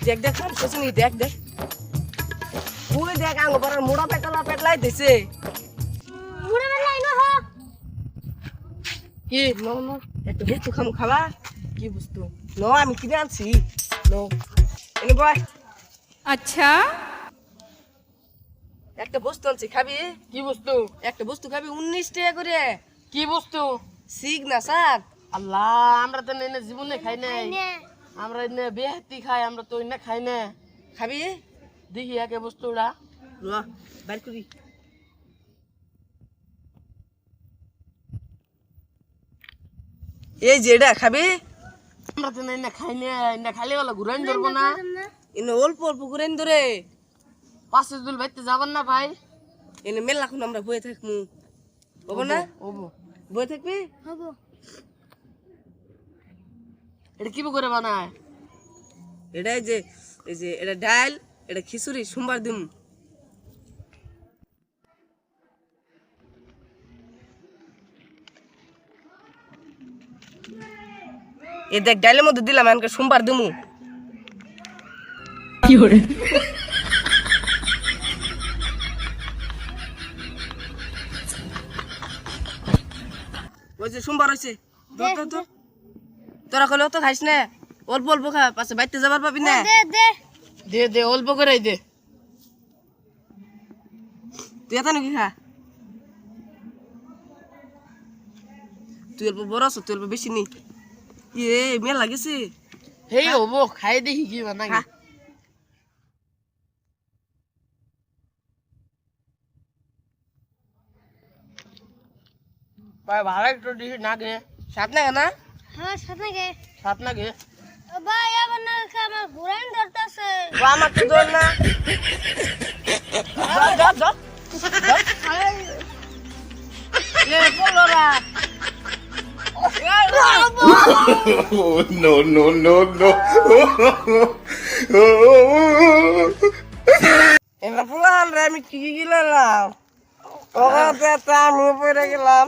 দেখ দেখ শুনি দেখ দেখ ওই দেখ আঙ্গ পরার মোড়া পেটলাই দিছে মুড়ে বেলাই না হ কি নো নো একটা বস্তু খাবা কি বস্তু নো আমি কিনে আনছি নো এনে বয় আচ্ছা একটা বস্তু আনছি খাবি কি বস্তু? একটা বস্তু খাবি 19 টাকা করে কি বস্তু? সিগ না স্যার আল্লাহ, আমরা তো এনে জীবনে খাই নাই। আমরা এনে বেহাতি খাই, আমরা তো এনে খাই না। খাবি দেখি একে বস্তুটা। ল বাইর করি এই যে এটা খাবি আমরা তো এনে খাই না, এনে খাইলে বলে ঘুরাইন ধরবো না। এনে অল্প অল্প করে ধরে পাশে দুল বাইতে যাবেন না ভাই? এনে মেলা এখন আমরা বয়ে থাকবো হবো না ওবো। বয়ে থাকবি হব এটা কি করে বানায়? এটা এই যে এটা ডাল এটা খিচুড়ি সোমবার দিম এ দেখ ডালের মধ্যে দিলাম আমাকে সোমবার দিমু কি করে ওই যে সোমবার হয়েছে তোরা কলে অত খাইস না অল্প অল্প খা পাশে বাইতে যাবার পাবি না দে দে দে দে অল্প করে দে। তুই এত নাকি খা তুই অল্প বড় আছো তুই অল্প বেশি নি ইয়ে মেলা লাগেছে হে ওবো, খাই দেখি কি বানায়। খা। ভাই ভালো একটু দিহি না গে। সাত না না আমার সাথে গে সাত না গে। ভাই আবার না আমার ঘুরাইন ধরতেছে ও আমার তো দোল না যা যা এ পড়রা Oh, no, no, no, no. এবার ফুলান রে আমি কি গেলাম ওখানে আমি পড়ে গেলাম